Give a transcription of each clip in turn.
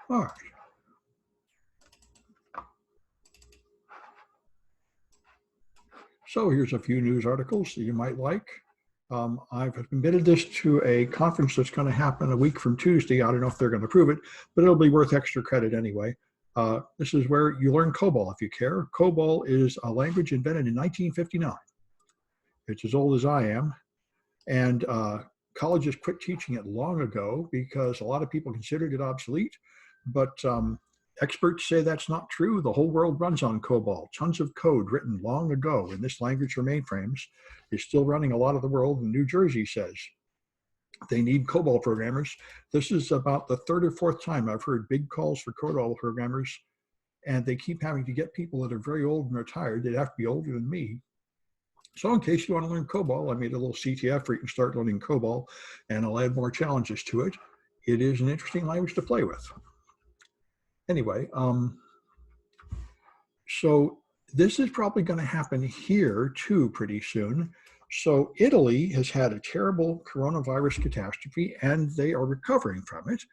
All right. So here's a few news articles that you might like. I've submitted this to a conference that's going to happen a week from Tuesday. I don't know if they're going to approve it, but it'll be worth extra credit anyway. This is where you learn COBOL if you care. COBOL is a language invented in 1959. It's as old as I am. And colleges quit teaching it long ago because a lot of people considered it obsolete. But experts say that's not true. The whole world runs on COBOL. Tons of code written long ago in this language for mainframes is still running a lot of the world. And New Jersey says they need COBOL programmers. This is about the third or fourth time I've heard big calls for COBOL programmers, and they keep having to get people that are very old and retired. They'd have to be older than me. So in case you want to learn COBOL, I made a little CTF where you can start learning COBOL, and I'll add more challenges to it. It is an interesting language to play with. Anyway, so this is probably going to happen here too pretty soon. So Italy has had a terrible coronavirus catastrophe, and they are recovering from it.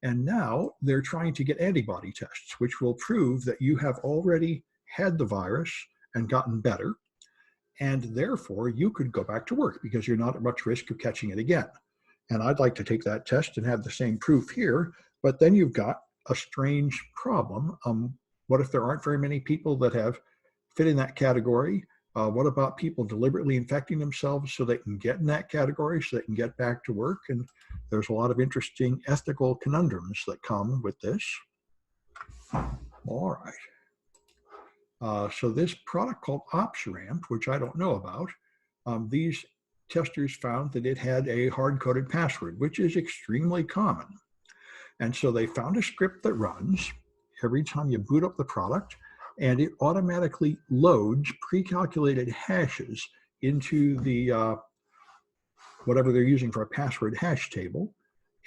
And now they're trying to get antibody tests, which will prove that you have already had the virus and gotten better. And therefore, you could go back to work because you're not at much risk of catching it again. And I'd like to take that test and have the same proof here, but then you've got a strange problem. What if there aren't very many people that have fit in that category? What about people deliberately infecting themselves so they can get in that category, so they can get back to work? And there's a lot of interesting ethical conundrums that come with this. All right. So this product called OpsRamp, which I don't know about, these testers found that it had a hard-coded password, which is extremely common. And so they found a script that runs every time you boot up the product, and it automatically loads pre-calculated hashes into the whatever they're using for a password hash table.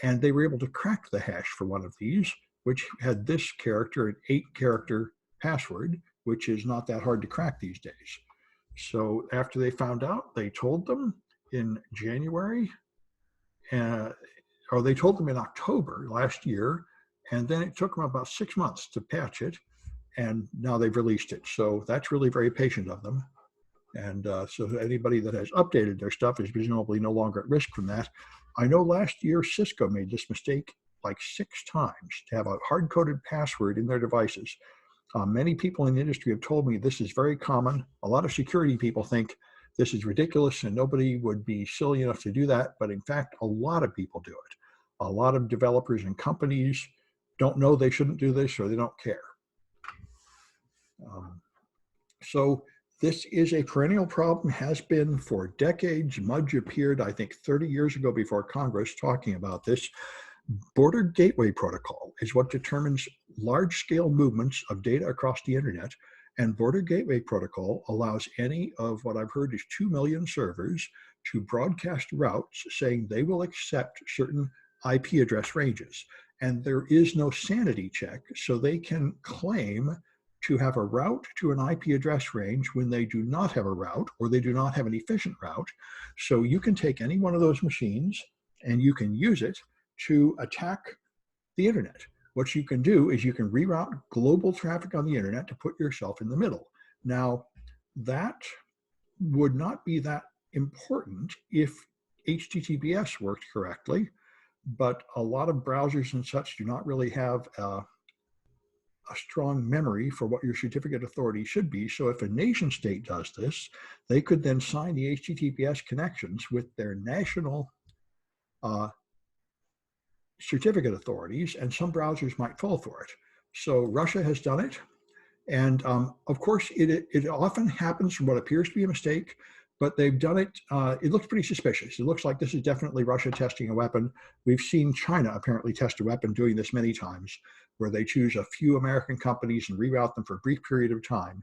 And they were able to crack the hash for one of these, which had this character, an 8-character password, which is not that hard to crack these days. So after they found out, they told them in January, or they told them in October last year, and then it took them about 6 months to patch it, and now they've released it. So that's really very patient of them. And so anybody that has updated their stuff is presumably no longer at risk from that. I know last year Cisco made this mistake like 6 times to have a hard-coded password in their devices. Many people in the industry have told me this is very common. A lot of security people think this is ridiculous and nobody would be silly enough to do that. But in fact, a lot of people do it. A lot of developers and companies don't know they shouldn't do this, or they don't care. So this is a perennial problem, has been for decades. Mudge appeared, I think, 30 years ago before Congress talking about this. Border Gateway Protocol is what determines large-scale movements of data across the internet, and Border Gateway Protocol allows any of what I've heard is 2 million servers to broadcast routes saying they will accept certain IP address ranges. And there is no sanity check, so they can claim to have a route to an IP address range when they do not have a route, or they do not have an efficient route. So you can take any one of those machines and you can use it to attack the internet. What you can do is you can reroute global traffic on the internet to put yourself in the middle. Now, that would not be that important if HTTPS worked correctly, but a lot of browsers and such do not really have a strong memory for what your certificate authority should be. So if a nation state does this, they could then sign the HTTPS connections with their national certificate authorities, and some browsers might fall for it. So Russia has done it. And of course, it often happens from what appears to be a mistake, but they've done it. It looks pretty suspicious. It looks like this is definitely Russia testing a weapon. We've seen China apparently test a weapon doing this many times, where they choose a few American companies and reroute them for a brief period of time.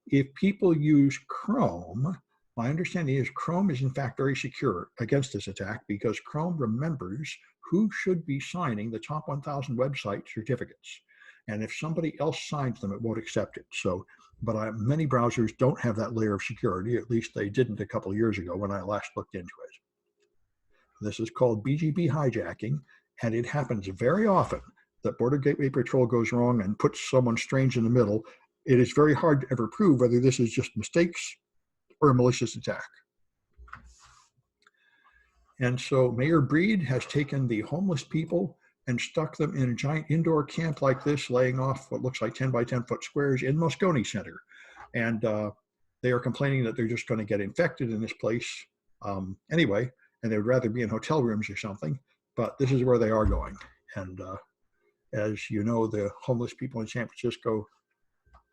If people use Chrome, my understanding is Chrome is in fact very secure against this attack, because Chrome remembers who should be signing the top 1,000 website certificates. And if somebody else signs them, it won't accept it. So, but many browsers don't have that layer of security. At least they didn't a couple of years ago when I last looked into it. This is called BGP hijacking, and it happens very often that Border Gateway Patrol goes wrong and puts someone strange in the middle, it is very hard to ever prove whether this is just mistakes or a malicious attack. And so Mayor Breed has taken the homeless people and stuck them in a giant indoor camp like this, laying off what looks like 10 by 10 foot squares in Moscone Center. And they are complaining that they're just going to get infected in this place anyway, and they would rather be in hotel rooms or something, but this is where they are going. And as you know, the homeless people in San Francisco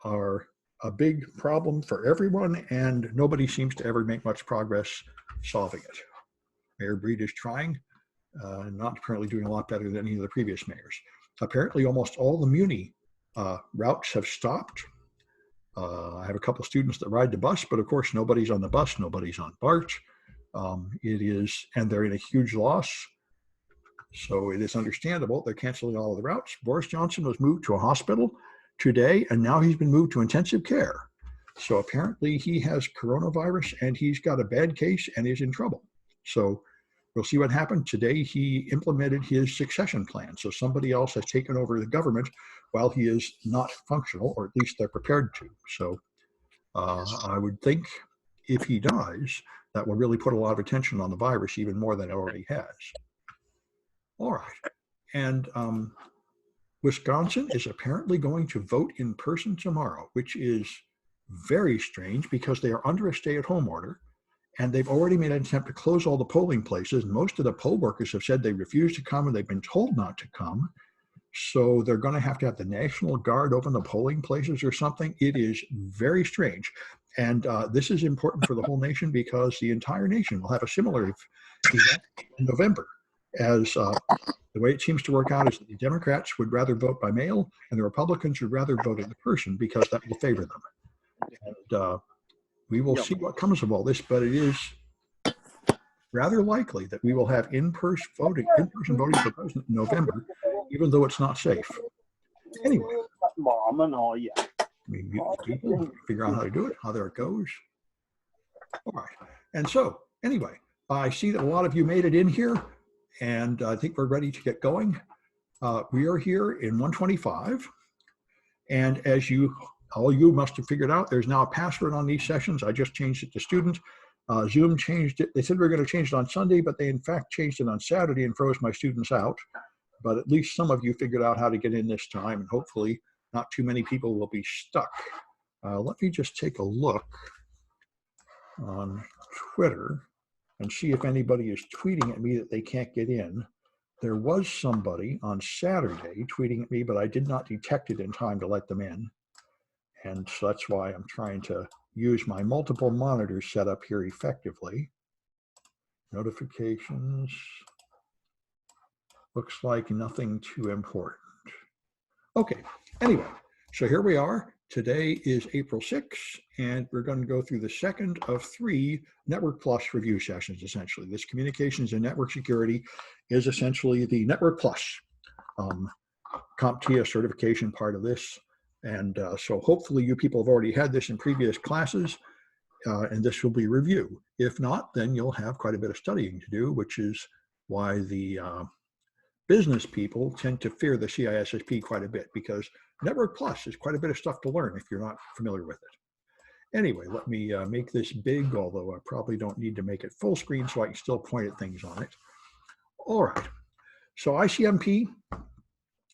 are a big problem for everyone, and nobody seems to ever make much progress solving it. Mayor Breed is trying, not apparently doing a lot better than any of the previous mayors. Apparently, almost all the Muni routes have stopped. I have a couple students that ride the bus, but of course, nobody's on the bus, nobody's on BART. And they're in a huge loss. So it is understandable. They're canceling all of the routes. Boris Johnson was moved to a hospital today, and now he's been moved to intensive care. So apparently he has coronavirus and he's got a bad case and is in trouble. So we'll see what happened. Today he implemented his succession plan. So somebody else has taken over the government while he is not functional, or at least they're prepared to. So I would think if he dies, that will really put a lot of attention on the virus, even more than it already has. All right. And Wisconsin is apparently going to vote in person tomorrow, which is very strange because they are under a stay-at-home order, and they've already made an attempt to close all the polling places. Most of the poll workers have said they refuse to come, and they've been told not to come. So they're going to have the National Guard open the polling places or something. It is very strange. And this is important for the whole nation because the entire nation will have a similar event in November, as the way it seems to work out is that the Democrats would rather vote by mail and the Republicans would rather vote in person because that will favor them. And we will see what comes of all this, but it is rather likely that we will have in-person voting for president in November, even though it's not safe. Anyway, we mute people, figure out how to do it, how there it goes. All right. And so, anyway, I see that a lot of you made it in here, and I think we're ready to get going. We are here in 125, and as all you must have figured out, there's now a password on these sessions. I just changed it to student. Zoom changed it. They said we were going to change it on Sunday, but they in fact changed it on Saturday and froze my students out. But at least some of you figured out how to get in this time, and hopefully not too many people will be stuck. Let me just take a look on Twitter and see if anybody is tweeting at me that they can't get in. There was somebody on Saturday tweeting at me, but I did not detect it in time to let them in. And so that's why I'm trying to use my multiple monitors set up here effectively. Notifications. Looks like nothing too important. Okay, anyway, so here we are. Today is April 6th, and we're going to go through the second of 3 Network Plus review sessions, essentially. This communications and network security is essentially the Network Plus CompTIA certification part of this. And so hopefully you people have already had this in previous classes, and this will be review. If not, then you'll have quite a bit of studying to do, which is why the business people tend to fear the CISSP quite a bit, because Network Plus is quite a bit of stuff to learn if you're not familiar with it. Anyway, let me make this big, although I probably don't need to make it full screen so I can still point at things on it. All right, so ICMP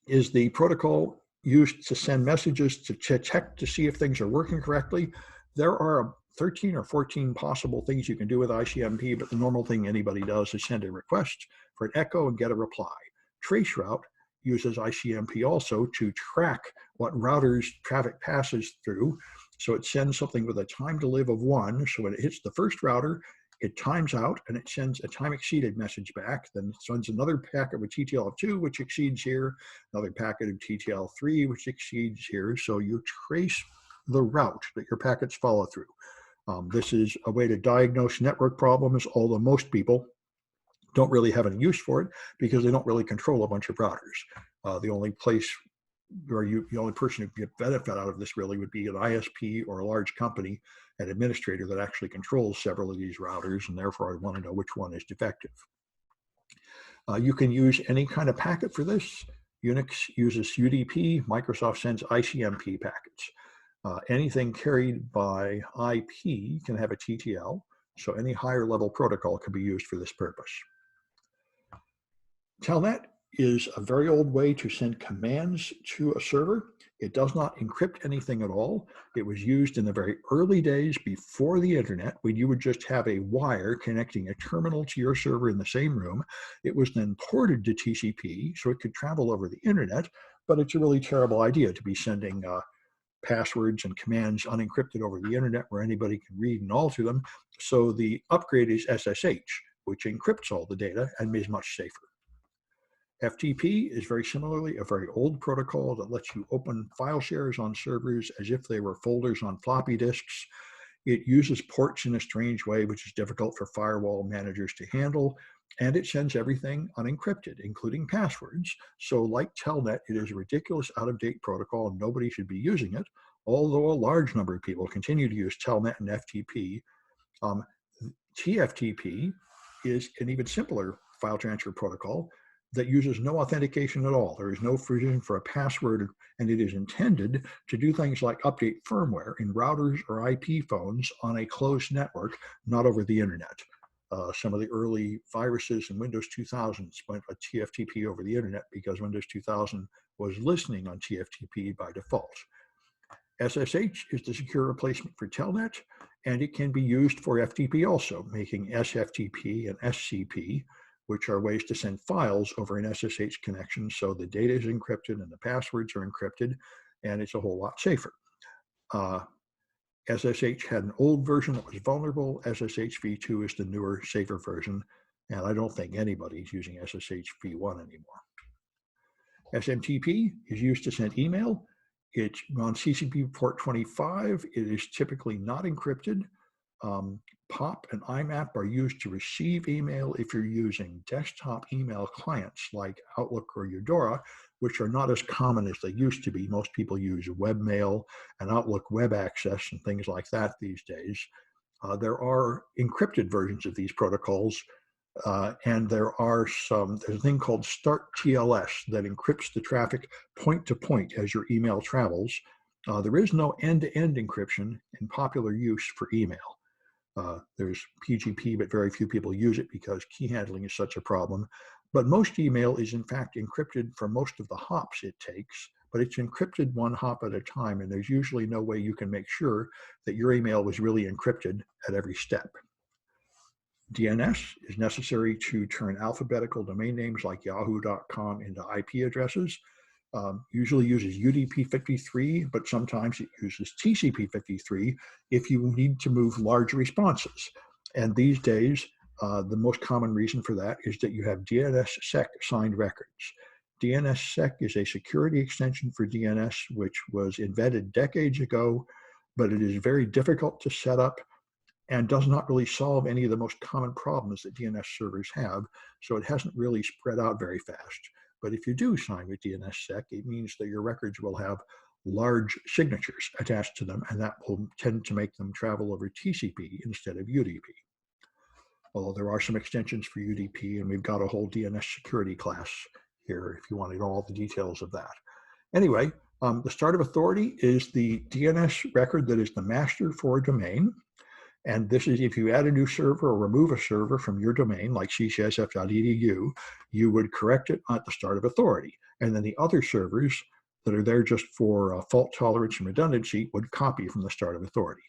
is the protocol used to send messages to check to see if things are working correctly. There are 13 or 14 possible things you can do with ICMP, but the normal thing anybody does is send a request for an echo and get a reply. Traceroute uses ICMP also to track what routers traffic passes through. So it sends something with a time to live of 1. So when it hits the first router, it times out and it sends a time exceeded message back. Then it sends another packet with TTL of 2, which exceeds here, another packet of TTL 3, which exceeds here. So you trace the route that your packets follow through. This is a way to diagnose network problems, although most people don't really have any use for it because they don't really control a bunch of routers. The only place where the only person who get benefit out of this really would be an ISP or a large company, an administrator that actually controls several of these routers, and therefore I want to know which one is defective. You can use any kind of packet for this. Unix uses UDP. Microsoft sends ICMP packets. Anything carried by IP can have a TTL, so any higher level protocol can be used for this purpose. Telnet is a very old way to send commands to a server. It does not encrypt anything at all. It was used in the very early days before the internet, when you would just have a wire connecting a terminal to your server in the same room. It was then ported to TCP so it could travel over the internet, but it's a really terrible idea to be sending passwords and commands unencrypted over the internet where anybody can read and alter them. So the upgrade is SSH, which encrypts all the data and is much safer. FTP is very similarly a very old protocol that lets you open file shares on servers as if they were folders on floppy disks. It uses ports in a strange way, which is difficult for firewall managers to handle, and it sends everything unencrypted, including passwords. So like Telnet, it is a ridiculous out-of-date protocol and nobody should be using it, although a large number of people continue to use Telnet and FTP. TFTP is an even simpler file transfer protocol that uses no authentication at all. There is no provision for a password, and it is intended to do things like update firmware in routers or IP phones on a closed network, not over the internet. Some of the early viruses in Windows 2000 went a TFTP over the internet because Windows 2000 was listening on TFTP by default. SSH is the secure replacement for Telnet, and it can be used for FTP also, making SFTP and SCP, which are ways to send files over an SSH connection so the data is encrypted and the passwords are encrypted, and it's a whole lot safer. SSH had an old version that was vulnerable. SSH v2 is the newer, safer version, and I don't think anybody's using SSH v1 anymore. SMTP is used to send email. It's on TCP port 25. It is typically not encrypted. POP and IMAP are used to receive email if you're using desktop email clients like Outlook or Eudora, which are not as common as they used to be. Most people use webmail and Outlook web access and things like that these days. There are encrypted versions of these protocols, and there's a thing called Start TLS that encrypts the traffic point to point as your email travels. There is no end-to-end encryption in popular use for email. There's PGP, but very few people use it because key handling is such a problem. But most email is in fact encrypted for most of the hops it takes, but it's encrypted one hop at a time, and there's usually no way you can make sure that your email was really encrypted at every step. DNS is necessary to turn alphabetical domain names like yahoo.com into IP addresses. Usually uses UDP53, but sometimes it uses TCP53 if you need to move large responses. And these days, the most common reason for that is that you have DNSSEC signed records. DNSSEC is a security extension for DNS, which was invented decades ago, but it is very difficult to set up and does not really solve any of the most common problems that DNS servers have, so it hasn't really spread out very fast. But if you do sign with DNSSEC, it means that your records will have large signatures attached to them, and that will tend to make them travel over TCP instead of UDP. Although there are some extensions for UDP, and we've got a whole DNS security class here if you want to know all the details of that. Anyway, the start of authority is the DNS record that is the master for a domain. And this is if you add a new server or remove a server from your domain, like ccsf.edu, you would correct it at the start of authority. And then the other servers that are there just for fault tolerance and redundancy would copy from the start of authority.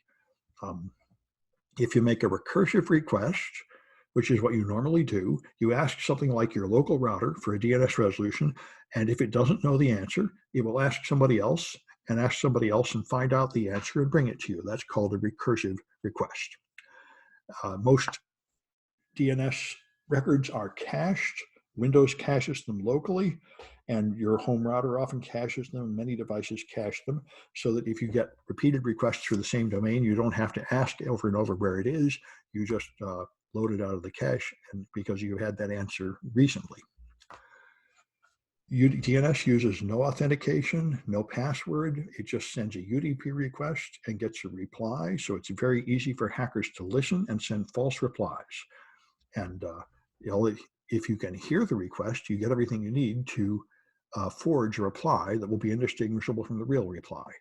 If you make a recursive request, which is what you normally do, you ask something like your local router for a DNS resolution, and if it doesn't know the answer, it will ask somebody else and ask somebody else and find out the answer and bring it to you. That's called a recursive request. Most DNS records are cached. Windows caches them locally, and your home router often caches them, and many devices cache them, so that if you get repeated requests for the same domain, you don't have to ask over and over where it is. You just load it out of the cache, and because you had that answer recently. DNS uses no authentication, no password. It just sends a UDP request and gets a reply. So it's very easy for hackers to listen and send false replies. And if you can hear the request, you get everything you need to forge a reply that will be indistinguishable from the real reply.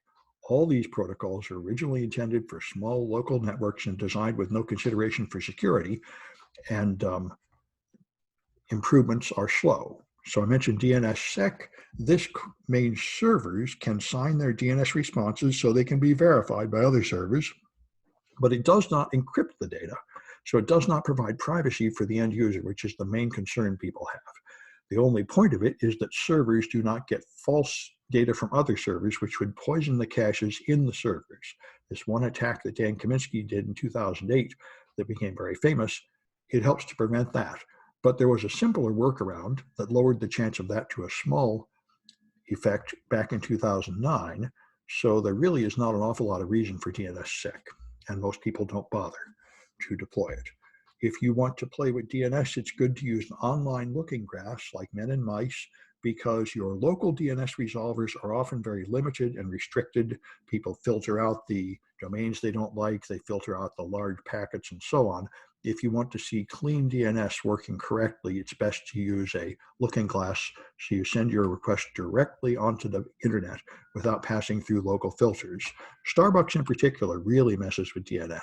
All these protocols are originally intended for small local networks and designed with no consideration for security, and improvements are slow. So I mentioned DNSSEC. This means servers can sign their DNS responses so they can be verified by other servers, but it does not encrypt the data. So it does not provide privacy for the end user, which is the main concern people have. The only point of it is that servers do not get false data from other servers, which would poison the caches in the servers. This one attack that Dan Kaminsky did in 2008 that became very famous, it helps to prevent that. But there was a simpler workaround that lowered the chance of that to a small effect back in 2009. So there really is not an awful lot of reason for DNSSEC, and most people don't bother to deploy it. If you want to play with DNS, it's good to use online looking graphs like men and mice, because your local DNS resolvers are often very limited and restricted. People filter out the domains they don't like, they filter out the large packets and so on. If you want to see clean DNS working correctly, it's best to use a looking glass, so you send your request directly onto the internet without passing through local filters. Starbucks in particular really messes with DNS.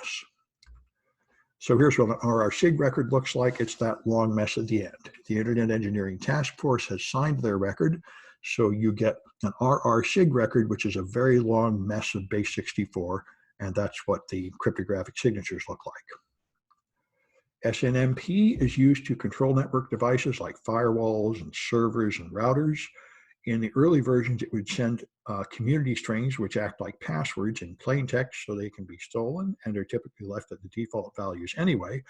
So here's what an RR SIG record looks like. It's that long mess at the end. The Internet Engineering Task Force has signed their record, so you get an RR SIG record, which is a very long mess of base 64, and that's what the cryptographic signatures look like. SNMP is used to control network devices like firewalls and servers and routers. In the early versions, it would send community strings, which act like passwords in plain text, so they can be stolen, and are typically left at the default values anyway.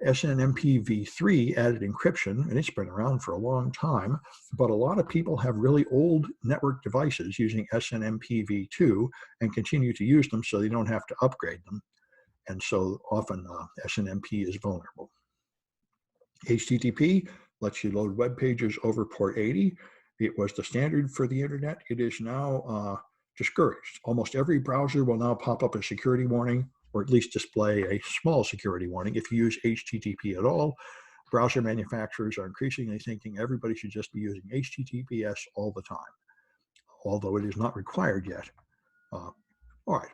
SNMP v3 added encryption, and it's been around for a long time, but a lot of people have really old network devices using SNMP v2 and continue to use them so they don't have to upgrade them. And so often SNMP is vulnerable. HTTP lets you load web pages over port 80. It was the standard for the internet. It is now discouraged. Almost every browser will now pop up a security warning, or at least display a small security warning. If you use HTTP at all, browser manufacturers are increasingly thinking everybody should just be using HTTPS all the time, although it is not required yet. All right.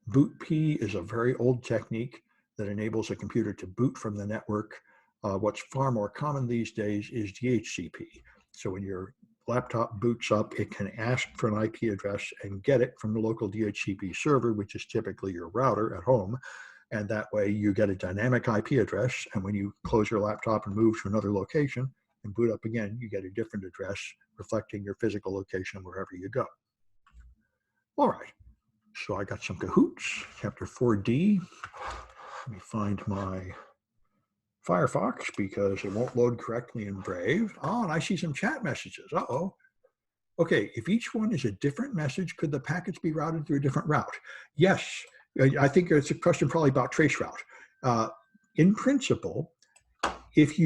BootP is a very old technique that enables a computer to boot from the network. What's far more common these days is DHCP. So when your laptop boots up, it can ask for an IP address and get it from the local DHCP server, which is typically your router at home. And that way you get a dynamic IP address. And when you close your laptop and move to another location and boot up again, you get a different address reflecting your physical location wherever you go. All right. So I got some Cahoots, chapter 4D. Let me find my Firefox because it won't load correctly in Brave. Oh, and I see some chat messages. Uh-oh. Okay, if each one is a different message, could the packets be routed through a different route? Yes. I think it's a question probably about Traceroute. In principle, if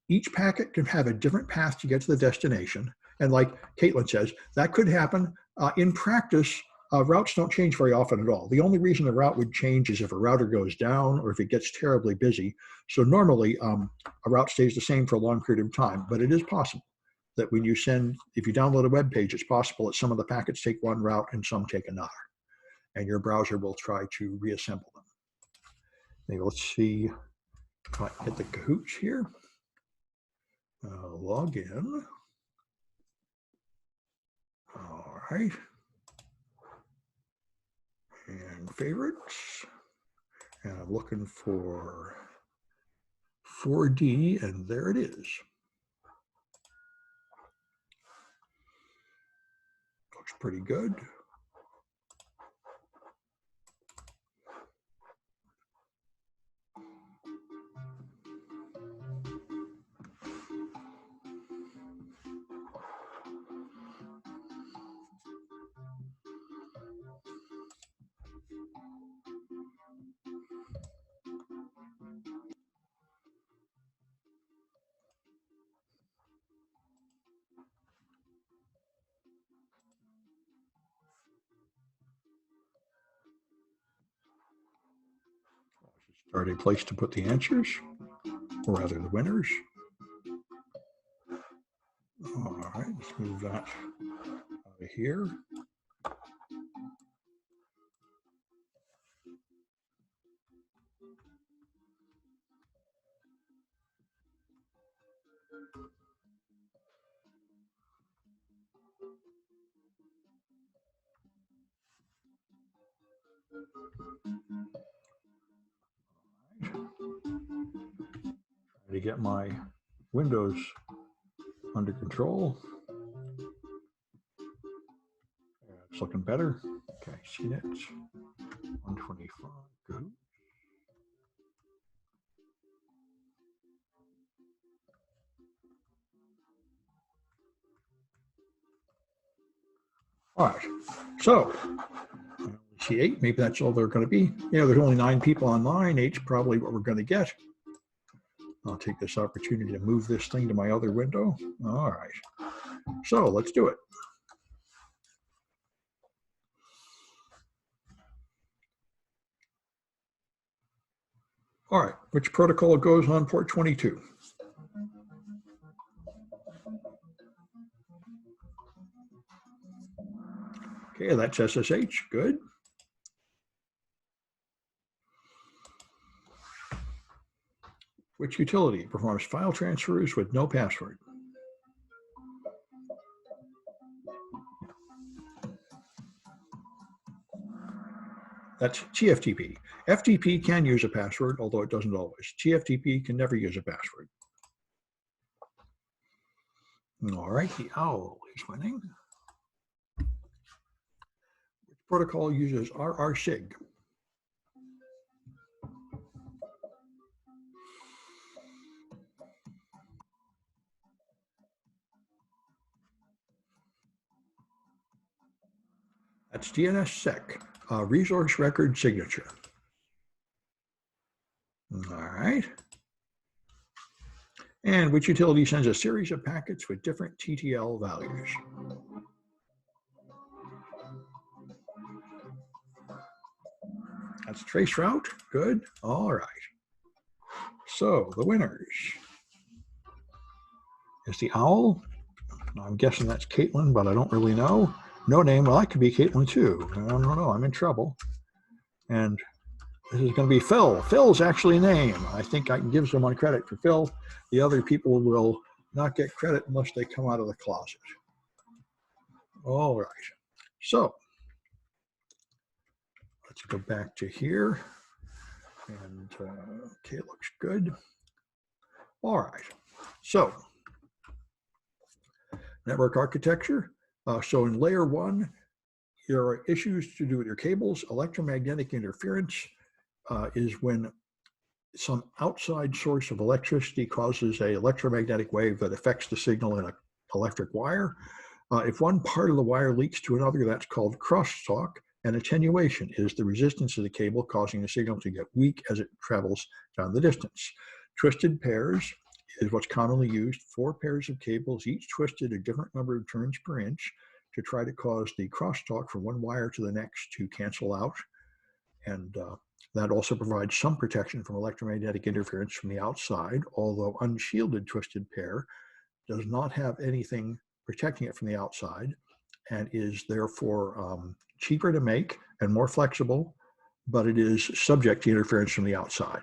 each packet can have a different path to get to the destination, and like Caitlin says, that could happen. In practice, routes don't change very often at all. The only reason a route would change is if a router goes down or if it gets terribly busy. So normally a route stays the same for a long period of time, but it is possible that when you if you download a web page, it's possible that some of the packets take one route and some take another, and your browser will try to reassemble them. Maybe let's see if I hit the Cahoots here. Log in. All right. And favorites, and I'm looking for 4D, and there it is. Looks pretty good. Start a place to put the answers, or rather the winners. All right, let's move that out of here. Try to get my windows under control. Yeah, it's looking better. Okay, CNIT 125. Good. All right, so I only see 8. Maybe that's all they're going to be. You know, there's only 9 people online. 8's probably what we're going to get. I'll take this opportunity to move this thing to my other window. All right, so let's do it. All right, which protocol goes on port 22? Okay, that's SSH, good. Which utility performs file transfers with no password? That's TFTP. FTP can use a password, although it doesn't always. TFTP can never use a password. All right, the owl is winning. Which protocol uses RRSig? That's DNSSEC, resource record signature. All right. And which utility sends a series of packets with different TTL values? That's Traceroute, good. All right. So the winners is the owl. I'm guessing that's Caitlin, but I don't really know. No name, well, that could be Caitlin too. I don't know, I'm in trouble. And this is going to be Phil. Phil's actually a name. I think I can give someone credit for Phil. The other people will not get credit unless they come out of the closet. All right. So let's go back to here. And okay, it looks good. All right. So network architecture. So in layer 1, there are issues to do with your cables. Electromagnetic interference is when some outside source of electricity causes an electromagnetic wave that affects the signal in an electric wire. If one part of the wire leaks to another, that's called crosstalk, and attenuation is the resistance of the cable causing the signal to get weak as it travels down the distance. Twisted pairs is what's commonly used. 4 pairs of cables, each twisted a different number of turns per inch to try to cause the crosstalk from one wire to the next to cancel out. And that also provides some protection from electromagnetic interference from the outside, although unshielded twisted pair does not have anything protecting it from the outside and is therefore cheaper to make and more flexible, but it is subject to interference from the outside.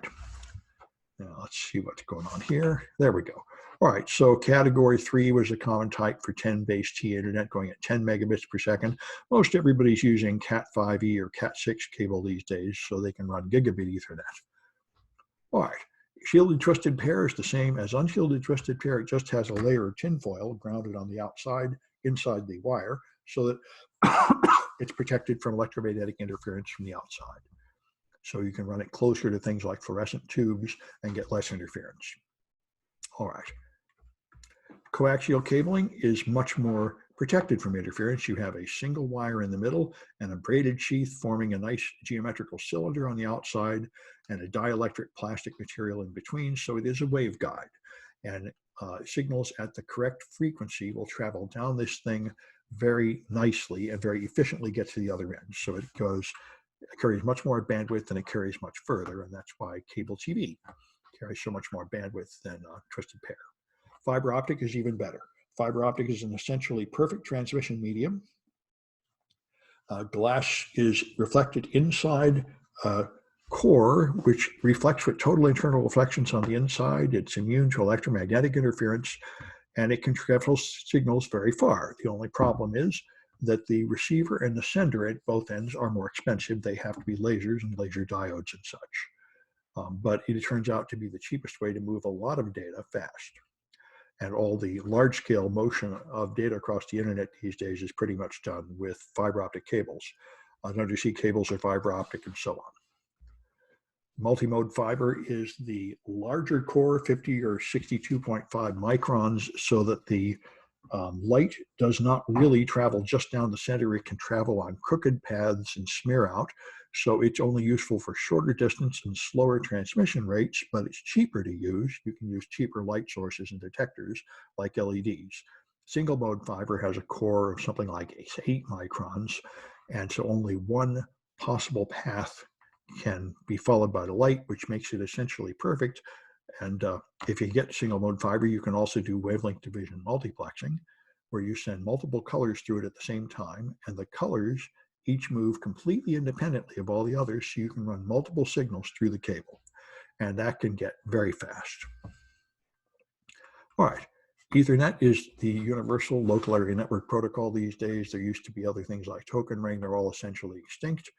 Now let's see what's going on here. There we go. All right, so category 3 was a common type for 10-base-T internet going at 10 megabits per second. Most everybody's using Cat5e or Cat6 cable these days, so they can run gigabit Ethernet. All right, shielded twisted pair is the same as unshielded twisted pair. It just has a layer of tinfoil grounded on the outside, inside the wire, so that it's protected from electromagnetic interference from the outside. So you can run it closer to things like fluorescent tubes and get less interference. All right. Coaxial cabling is much more protected from interference. You have a single wire in the middle and a braided sheath forming a nice geometrical cylinder on the outside and a dielectric plastic material in between. So it is a waveguide, and signals at the correct frequency will travel down this thing very nicely and very efficiently get to the other end. So it carries much more bandwidth than it carries much further, and that's why cable TV carries so much more bandwidth than twisted pair. Fiber optic is even better. Fiber optic is an essentially perfect transmission medium. Glass is reflected inside a core, which reflects with total internal reflections on the inside. It's immune to electromagnetic interference, and it can travel signals very far. The only problem is that the receiver and the sender at both ends are more expensive. They have to be lasers and laser diodes and such. But it turns out to be the cheapest way to move a lot of data fast. And all the large-scale motion of data across the internet these days is pretty much done with fiber optic cables. Undersea cables are fiber optic and so on. Multimode fiber is the larger core, 50 or 62.5 microns, so that the light does not really travel just down the center. It can travel on crooked paths and smear out. So it's only useful for shorter distance and slower transmission rates, but it's cheaper to use. You can use cheaper light sources and detectors like LEDs. Single mode fiber has a core of something like 8 microns, and so only one possible path can be followed by the light, which makes it essentially perfect. And if you get single mode fiber, you can also do wavelength division multiplexing, where you send multiple colors through it at the same time, and the colors each move completely independently of all the others, so you can run multiple signals through the cable. And that can get very fast. All right, Ethernet is the universal local area network protocol these days. There used to be other things like token ring. They're all essentially extinct.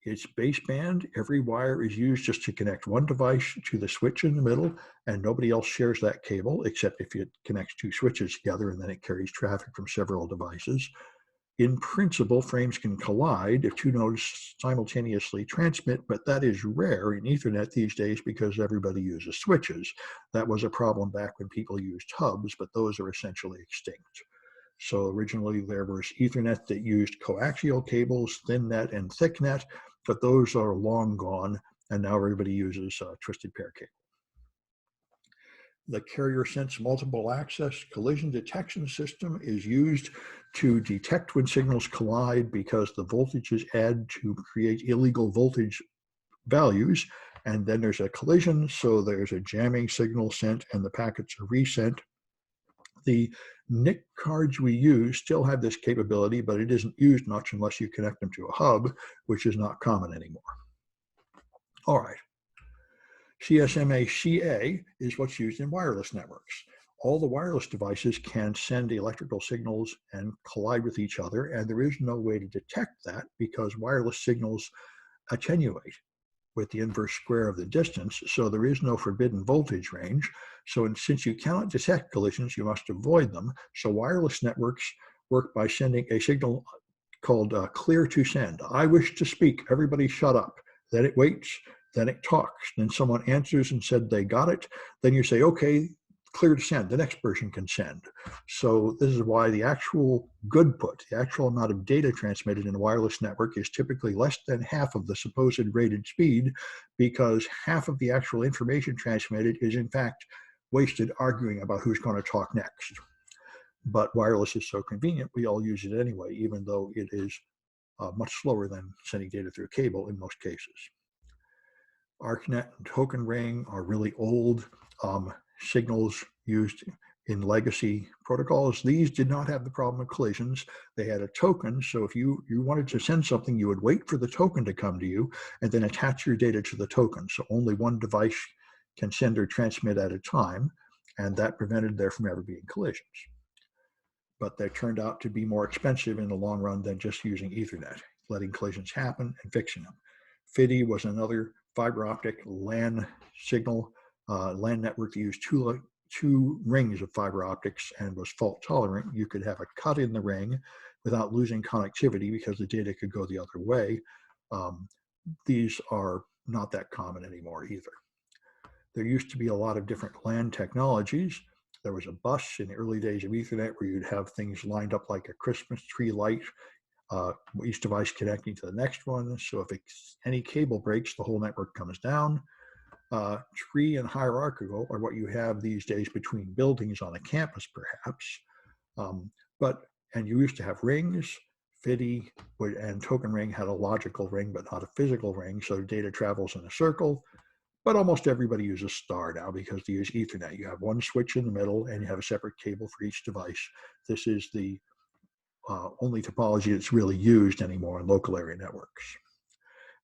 It's baseband. Every wire is used just to connect one device to the switch in the middle, and nobody else shares that cable except if it connects two switches together, and then it carries traffic from several devices. In principle, frames can collide if two nodes simultaneously transmit, but that is rare in Ethernet these days because everybody uses switches. That was a problem back when people used hubs, but those are essentially extinct. So originally there was Ethernet that used coaxial cables, thin net and thick net, but those are long gone, and now everybody uses twisted pair cable. The carrier sense multiple access collision detection system is used to detect when signals collide because the voltages add to create illegal voltage values, and then there's a collision, so there's a jamming signal sent and the packets are resent. The NIC cards we use still have this capability, but it isn't used much unless you connect them to a hub, which is not common anymore. All right. CSMA-CA is what's used in wireless networks. All the wireless devices can send electrical signals and collide with each other, and there is no way to detect that because wireless signals attenuate with the inverse square of the distance, so there is no forbidden voltage range. So since you cannot detect collisions, you must avoid them. So wireless networks work by sending a signal called clear to send. I wish to speak, everybody shut up. Then it waits, then it talks. Then someone answers and said they got it. Then you say, okay, clear to send, the next person can send. So this is why the actual goodput, the actual amount of data transmitted in a wireless network is typically less than half of the supposed rated speed, because half of the actual information transmitted is in fact wasted arguing about who's going to talk next. But wireless is so convenient, we all use it anyway, even though it is much slower than sending data through a cable in most cases. ArcNet and Token Ring are really old signals used in legacy protocols. These did not have the problem of collisions. They had a token, so if you wanted to send something, you would wait for the token to come to you and then attach your data to the token. So only one device can send or transmit at a time, and that prevented there from ever being collisions. But they turned out to be more expensive in the long run than just using Ethernet, letting collisions happen and fixing them. FIDI was another fiber optic LAN signal, LAN network that used two rings of fiber optics and was fault tolerant. You could have a cut in the ring without losing connectivity because the data could go the other way. These are not that common anymore either. There used to be a lot of different LAN technologies. There was a bus in the early days of Ethernet where you'd have things lined up like a Christmas tree light, each device connecting to the next one. So if any cable breaks, the whole network comes down. Tree and hierarchical are what you have these days between buildings on a campus, perhaps. And you used to have rings. FIDI and Token Ring had a logical ring, but not a physical ring, so data travels in a circle. but almost everybody uses star now because they use Ethernet. You have one switch in the middle and you have a separate cable for each device. This is the only topology that's really used anymore in local area networks.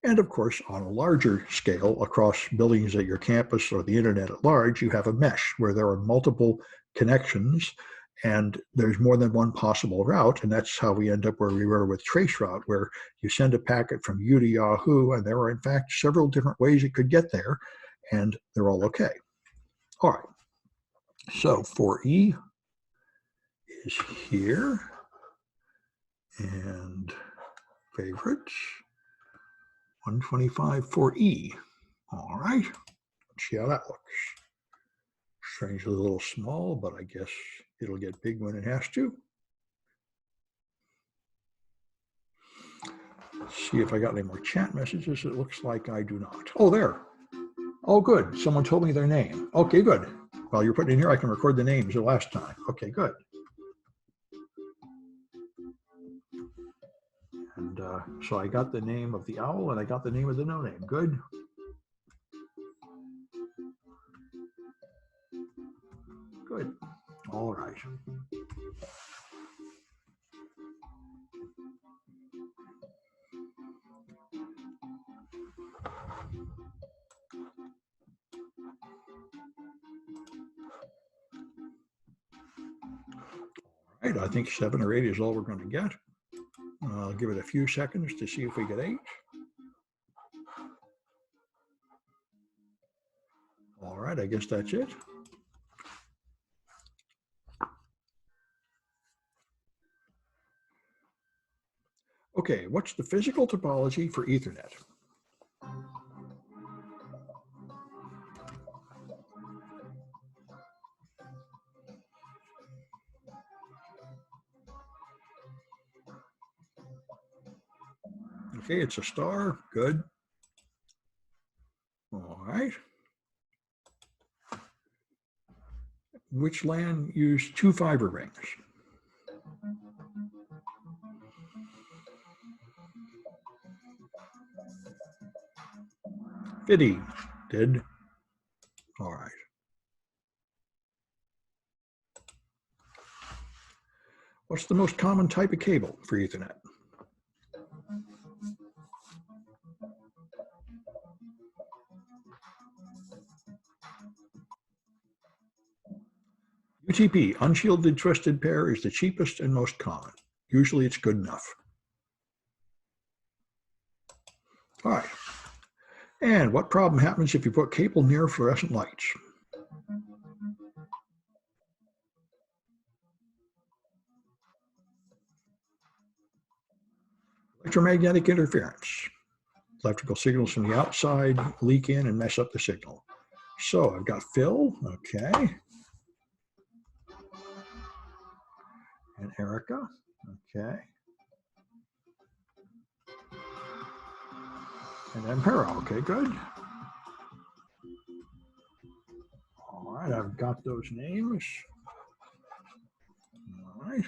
And of course, on a larger scale, across buildings at your campus or the internet at large, you have a mesh where there are multiple connections and there's more than one possible route. And that's how we end up where we were with Traceroute, where you send a packet from you to Yahoo, and there are in fact several different ways it could get there, and they're all okay. All right, so 4E is here, and favorites, 125 4E. All right, let's see how that looks. Strangely a little small, but I guess it'll get big when it has to. Let's see if I got any more chat messages. It looks like I do not. Oh, there. Oh, good. Someone told me their name. Okay, good. While you're putting it in here, I can record the names the last time. Okay, good. And so I got the name of the owl and I got the name of the no name. Good. Good. All right. All right, I think 7 or 8 is all we're going to get. I'll give it a few seconds to see if we get 8. All right, I guess that's it. Okay, what's the physical topology for Ethernet? Okay, it's a star. Good. All right. Which LAN used 2 fiber rings? FIDI did. All right. What's the most common type of cable for Ethernet? UTP, unshielded twisted pair, is the cheapest and most common. Usually it's good enough. All right. And what problem happens if you put cable near fluorescent lights? Electromagnetic interference. Electrical signals from the outside leak in and mess up the signal. So I've got Phil, okay. And Erica, okay. And Ampera, okay, good. All right, I've got those names. All right.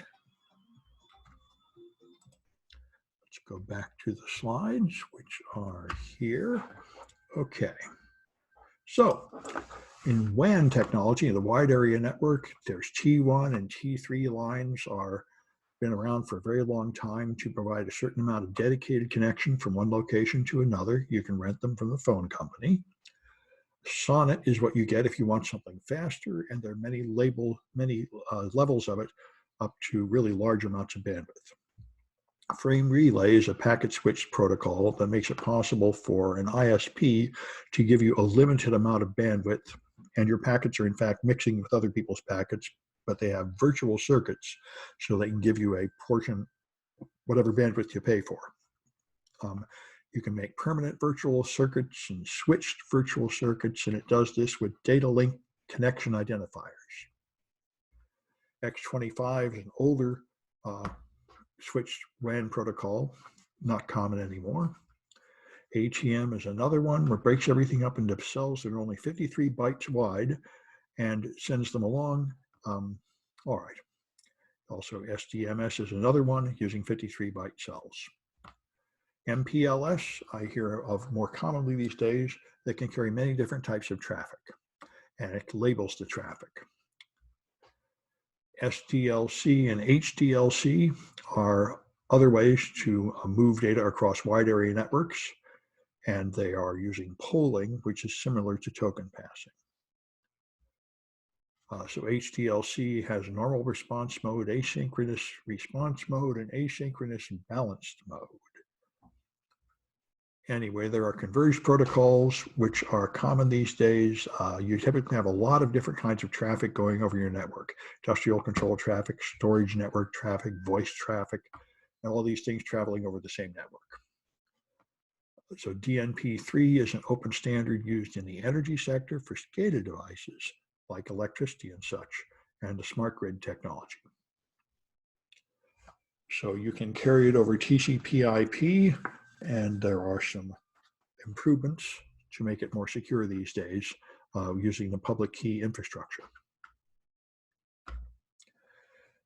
Let's go back to the slides, which are here. Okay. So in WAN technology, the wide area network, there's T1 and T3 lines are been around for a very long time to provide a certain amount of dedicated connection from one location to another. You can rent them from the phone company. SONET is what you get if you want something faster, and there are many levels of it up to really large amounts of bandwidth. Frame relay is a packet switch protocol that makes it possible for an ISP to give you a limited amount of bandwidth, and your packets are in fact mixing with other people's packets, but they have virtual circuits so they can give you a portion, whatever bandwidth you pay for. You can make permanent virtual circuits and switched virtual circuits, and it does this with data link connection identifiers. X25 is an older switched WAN protocol, not common anymore. ATM is another one where it breaks everything up into cells that are only 53 bytes wide and sends them along. All right. Also, SDMS is another one using 53 byte cells. MPLS, I hear of more commonly these days, that can carry many different types of traffic, and it labels the traffic. SDLC and HDLC are other ways to move data across wide area networks, and they are using polling, which is similar to token passing. So HDLC has normal response mode, asynchronous response mode, and asynchronous balanced mode. Anyway, there are converged protocols, which are common these days. You typically have a lot of different kinds of traffic going over your network. Industrial control traffic, storage network traffic, voice traffic, and all these things traveling over the same network. So DNP3 is an open standard used in the energy sector for SCADA devices like electricity and such, and the smart grid technology. So you can carry it over TCP/IP, and there are some improvements to make it more secure these days using the public key infrastructure.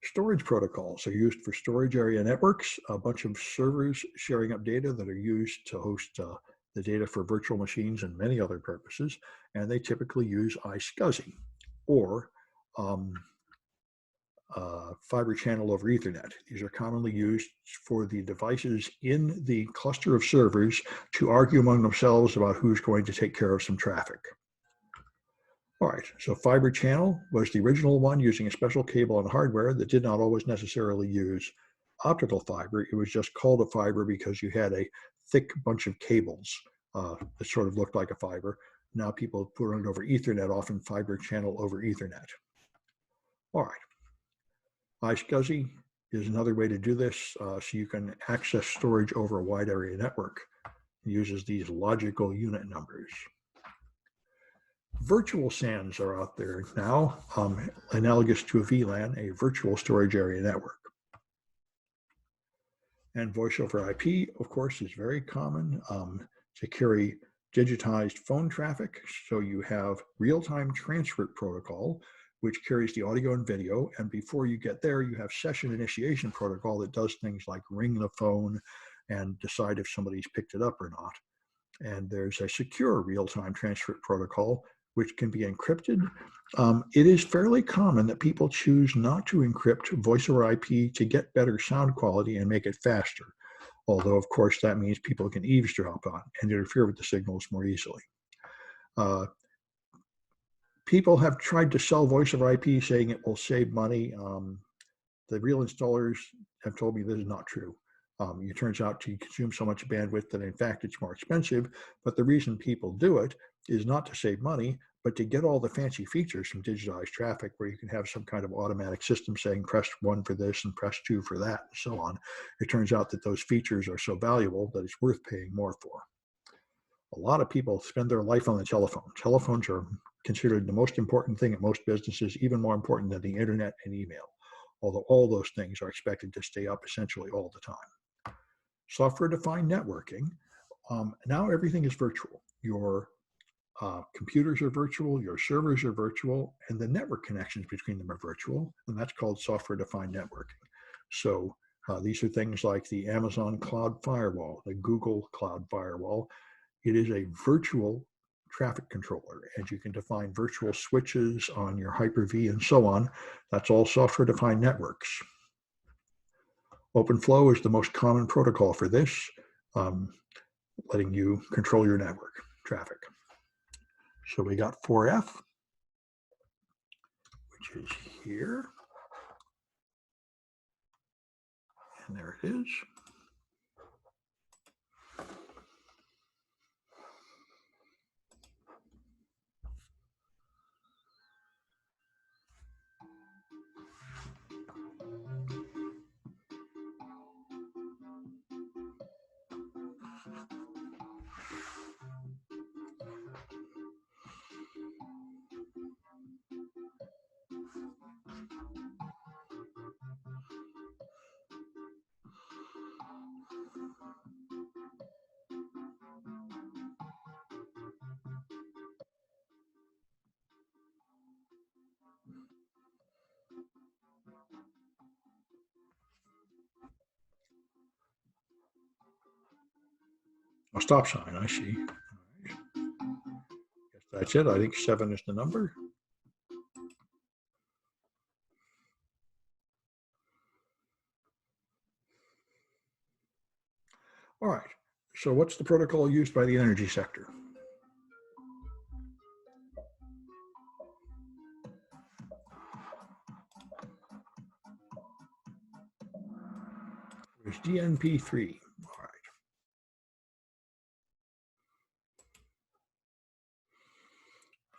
Storage protocols are used for storage area networks, a bunch of servers sharing up data that are used to host the data for virtual machines and many other purposes, and they typically use iSCSI or fiber channel over Ethernet. These are commonly used for the devices in the cluster of servers to argue among themselves about who's going to take care of some traffic. All right, so fiber channel was the original one using a special cable and hardware that did not always necessarily use optical fiber. It was just called a fiber because you had a thick bunch of cables that sort of looked like a fiber. Now people put it over Ethernet, often fiber channel over Ethernet. All right. iSCSI is another way to do this, so you can access storage over a wide area network. It uses these logical unit numbers. Virtual SANs are out there now, analogous to a VLAN, a virtual storage area network. And voice over IP, of course, is very common to carry digitized phone traffic. So you have real-time Traceroute protocol, which carries the audio and video. And before you get there, you have session initiation protocol that does things like ring the phone and decide if somebody's picked it up or not. And there's a secure real-time Traceroute protocol, which can be encrypted. It is fairly common that people choose not to encrypt voice over IP to get better sound quality and make it faster. Although, of course, that means people can eavesdrop on and interfere with the signals more easily. People have tried to sell voice over IP saying it will save money. The real installers have told me this is not true. It turns out to consume so much bandwidth that in fact it's more expensive, but the reason people do it is not to save money, but to get all the fancy features from digitized traffic where you can have some kind of automatic system saying press 1 for this and press 2 for that and so on. It turns out that those features are so valuable that it's worth paying more for. A lot of people spend their life on the telephone. Telephones are considered the most important thing at most businesses, even more important than the internet and email, although all those things are expected to stay up essentially all the time. Software-defined networking, now everything is virtual. Your computers are virtual, your servers are virtual, and the network connections between them are virtual, and that's called software-defined networking. So these are things like the Amazon Cloud Firewall, the Google Cloud Firewall. It is a virtual traffic controller, and you can define virtual switches on your Hyper-V and so on. That's all software-defined networks. OpenFlow is the most common protocol for this, letting you control your network traffic. So we got 4F, which is here. And there it is. A stop sign, I see. All right. Guess that's it. I think 7 is the number. All right. So what's the protocol used by the energy sector? There's DNP3. All right.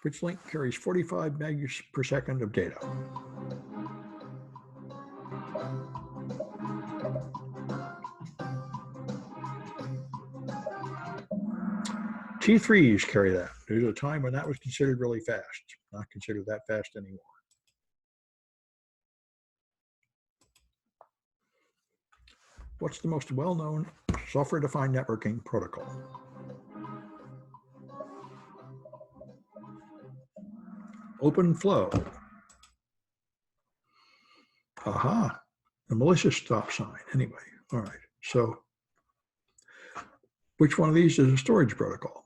Which link carries 45 megs per second of data? T3s carry that. There's a time when that was considered really fast. Not considered that fast anymore. What's the most well-known software-defined networking protocol? Open flow. Aha, the malicious stop sign. Anyway, all right. So which one of these is a storage protocol?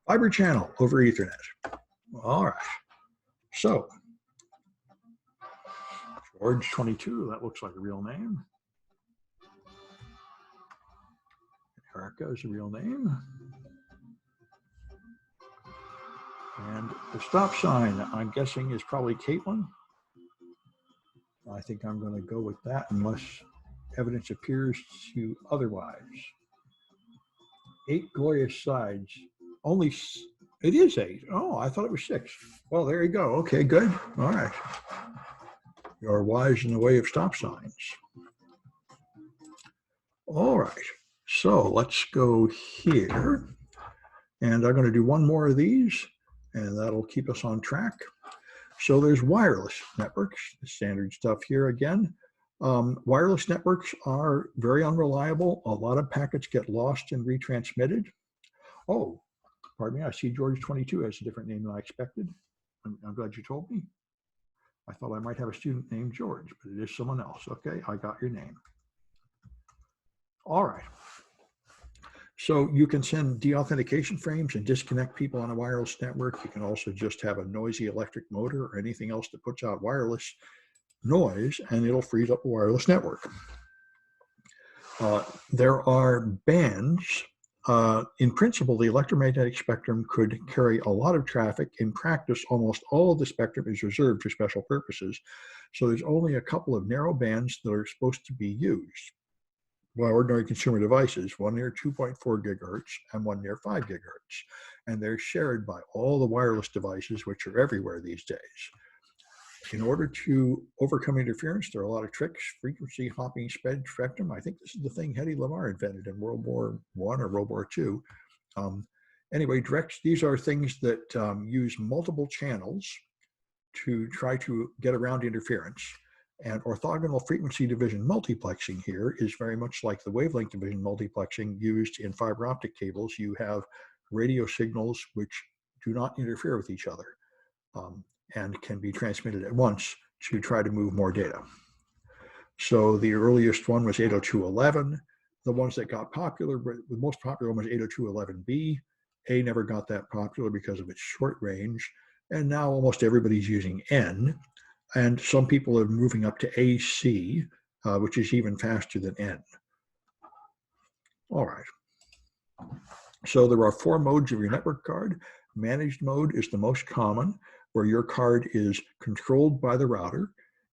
Fiber channel over Ethernet. All right. So George 22, that looks like a real name. Erica is a real name. And the stop sign, I'm guessing, is probably Caitlin. I think I'm going to go with that unless evidence appears to otherwise. 8 glorious sides. Only, it is 8. Oh, I thought it was 6. Well, there you go. Okay, good. All right. You're wise in the way of stop signs. All right. So let's go here. And I'm going to do one more of these, and that'll keep us on track. So there's wireless networks, the standard stuff here again. Wireless networks are very unreliable. A lot of packets get lost and retransmitted. Oh, pardon me, I see George 22 has a different name than I expected. I'm glad you told me. I thought I might have a student named George, but it is someone else. Okay, I got your name. All right. So you can send deauthentication frames and disconnect people on a wireless network. You can also just have a noisy electric motor or anything else that puts out wireless noise, and it'll freeze up a wireless network. There are bands. In principle, the electromagnetic spectrum could carry a lot of traffic. In practice, almost all of the spectrum is reserved for special purposes. So there's only a couple of narrow bands that are supposed to be used by ordinary consumer devices, one near 2.4 gigahertz and one near 5 gigahertz. And they're shared by all the wireless devices, which are everywhere these days. In order to overcome interference, there are a lot of tricks. Frequency hopping spectrum. I think this is the thing Hedy Lamarr invented in World War I or World War II. Anyway, these are things that use multiple channels to try to get around interference. And orthogonal frequency division multiplexing here is very much like the wavelength division multiplexing used in fiber optic cables. You have radio signals which do not interfere with each other and can be transmitted at once to try to move more data. So the earliest one was 802.11. The ones that got popular, the most popular one was 802.11b. A never got that popular because of its short range. And now almost everybody's using N. And some people are moving up to AC, which is even faster than N. All right. So there are 4 modes of your network card. Managed mode is the most common, where your card is controlled by the router,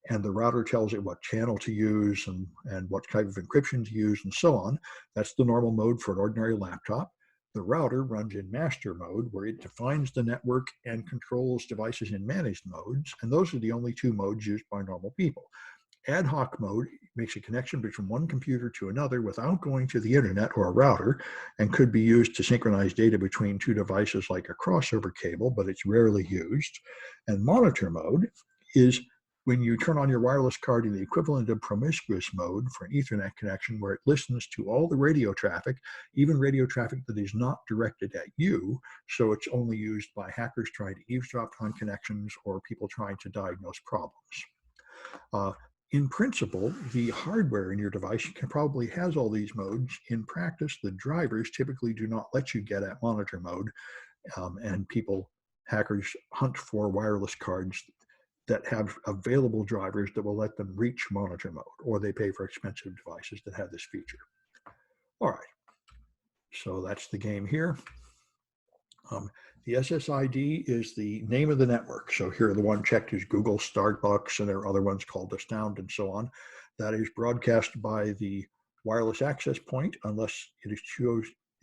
and the router tells it what channel to use and what type of encryption to use and so on. That's the normal mode for an ordinary laptop. The router runs in master mode, where it defines the network and controls devices in managed modes, and those are the only 2 modes used by normal people. Ad hoc mode makes a connection between one computer to another without going to the internet or a router, and could be used to synchronize data between 2 devices like a crossover cable, but it's rarely used. And monitor mode is when you turn on your wireless card in the equivalent of promiscuous mode for an Ethernet connection, where it listens to all the radio traffic, even radio traffic that is not directed at you, so it's only used by hackers trying to eavesdrop on connections or people trying to diagnose problems. In principle, the hardware in your device probably has all these modes. In practice, the drivers typically do not let you get at monitor mode, and hackers hunt for wireless cards that have available drivers that will let them reach monitor mode, or they pay for expensive devices that have this feature. All right, so that's the game here. The SSID is the name of the network. So here, the one checked is Google, Starbucks, and there are other ones called Astound and so on. That is broadcast by the wireless access point, unless you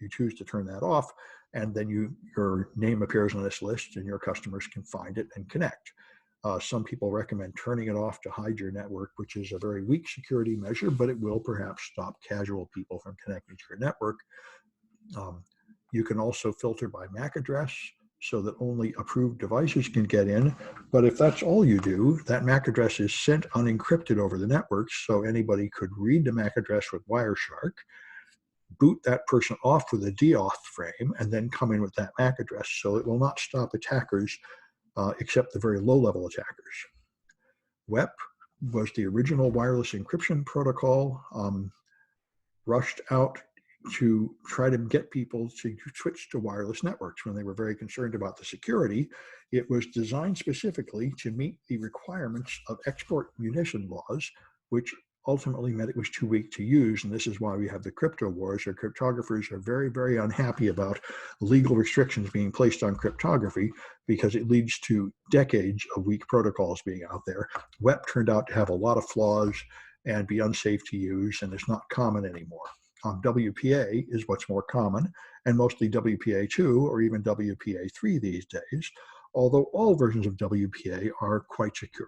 choose to turn that off, and then your name appears on this list, and your customers can find it and connect. Some people recommend turning it off to hide your network, which is a very weak security measure, but it will perhaps stop casual people from connecting to your network. You can also filter by MAC address so that only approved devices can get in. But if that's all you do, that MAC address is sent unencrypted over the network, so anybody could read the MAC address with Wireshark, boot that person off with a DAuth frame, and then come in with that MAC address. So it will not stop attackers, except the very low-level attackers. WEP was the original wireless encryption protocol, rushed out to try to get people to switch to wireless networks when they were very concerned about the security. It was designed specifically to meet the requirements of export munition laws, which ultimately meant it was too weak to use. And this is why we have the crypto wars, where cryptographers are very, very unhappy about legal restrictions being placed on cryptography, because it leads to decades of weak protocols being out there. WEP turned out to have a lot of flaws and be unsafe to use, and it's not common anymore. WPA is what's more common, and mostly WPA2 or even WPA3 these days, although all versions of WPA are quite secure.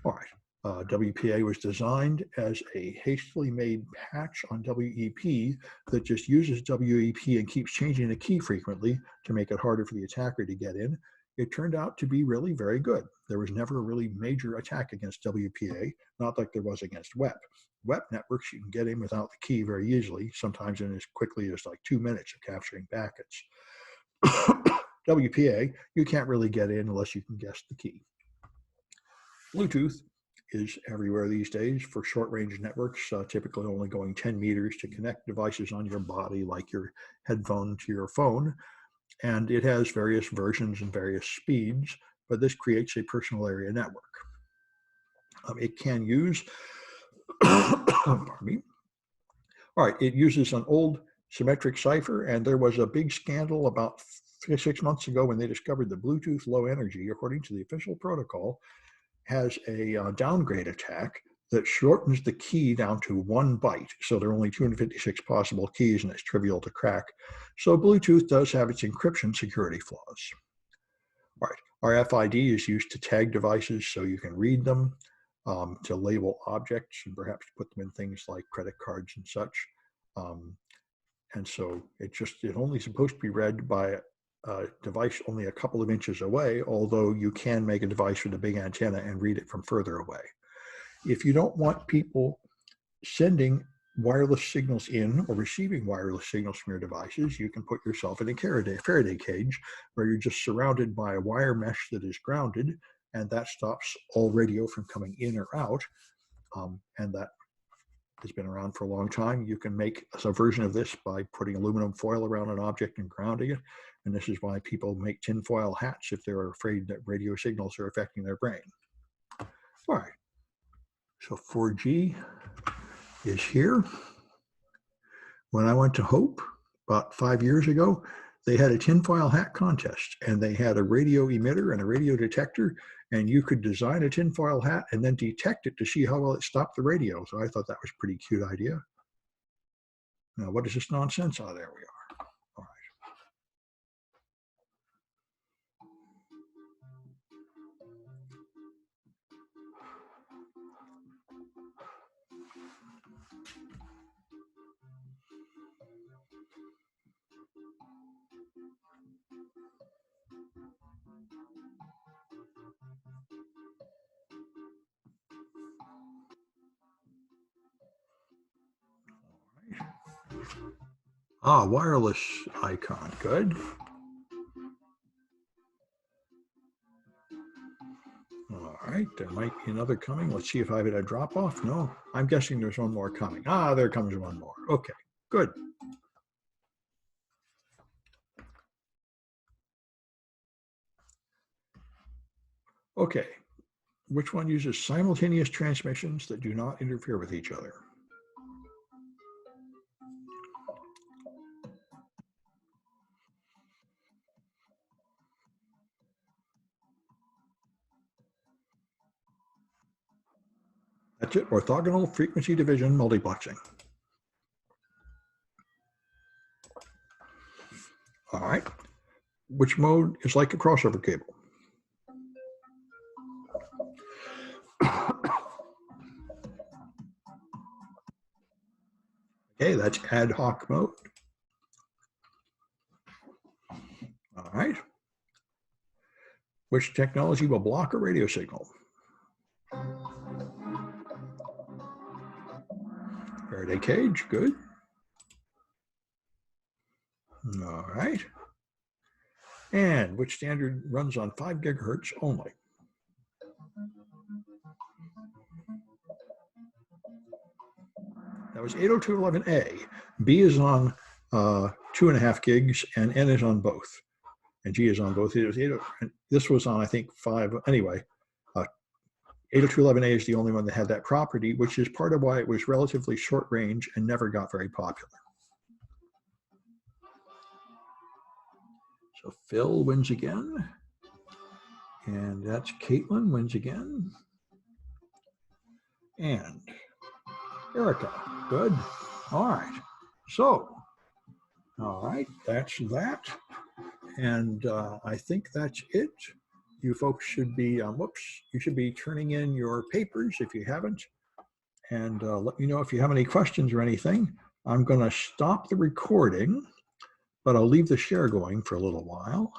All right, WPA was designed as a hastily made patch on WEP that just uses WEP and keeps changing the key frequently to make it harder for the attacker to get in. It turned out to be really very good. There was never a really major attack against WPA, not like there was against WEP. WEP networks, you can get in without the key very easily, sometimes in as quickly as like 2 minutes of capturing packets. WPA, you can't really get in unless you can guess the key. Bluetooth is everywhere these days for short-range networks, typically only going 10 meters to connect devices on your body, like your headphone to your phone. And it has various versions and various speeds, but this creates a personal area network. It can use, pardon me. All right, it uses an old symmetric cipher, and there was a big scandal about 6 months ago when they discovered the Bluetooth Low Energy, according to the official protocol, has a downgrade attack that shortens the key down to 1 byte. So there are only 256 possible keys, and it's trivial to crack. So Bluetooth does have its encryption security flaws. All right, RFID is used to tag devices so you can read them, to label objects, and perhaps put them in things like credit cards and such. And so it's only supposed to be read by a device only a couple of inches away, although you can make a device with a big antenna and read it from further away. If you don't want people sending wireless signals in or receiving wireless signals from your devices, you can put yourself in a Faraday cage, where you're just surrounded by a wire mesh that is grounded, and that stops all radio from coming in or out. And that has been around for a long time. You can make a version of this by putting aluminum foil around an object and grounding it. And this is why people make tinfoil hats, if they're afraid that radio signals are affecting their brain. All right, so 4G is here. When I went to Hope about 5 years ago, they had a tinfoil hat contest, and they had a radio emitter and a radio detector, and you could design a tinfoil hat and then detect it to see how well it stopped the radio. So I thought that was a pretty cute idea. Now, what is this nonsense? Oh, there we are. All right. Ah, wireless icon, good. All right, there might be another coming. Let's see if I've had a drop off. No, I'm guessing there's one more coming. Ah, there comes one more. Okay, good. Okay, which one uses simultaneous transmissions that do not interfere with each other? That's it, orthogonal frequency division multiplexing. All right, which mode is like a crossover cable? Okay, that's ad hoc mode. All right. Which technology will block a radio signal? Faraday Cage, good. All right. And which standard runs on 5 gigahertz only? That was 802.11a. B is on 2.5 gigs, and N is on both. And G is on both. It was 80, and this was on, I think, 5. Anyway, 802.11a is the only one that had that property, which is part of why it was relatively short range and never got very popular. So Phil wins again. And that's Caitlin wins again. And Erica, good. All right. So, all right, that's that. And I think that's it. You folks should be, you should be turning in your papers if you haven't. And let me know if you have any questions or anything. I'm going to stop the recording, but I'll leave the share going for a little while.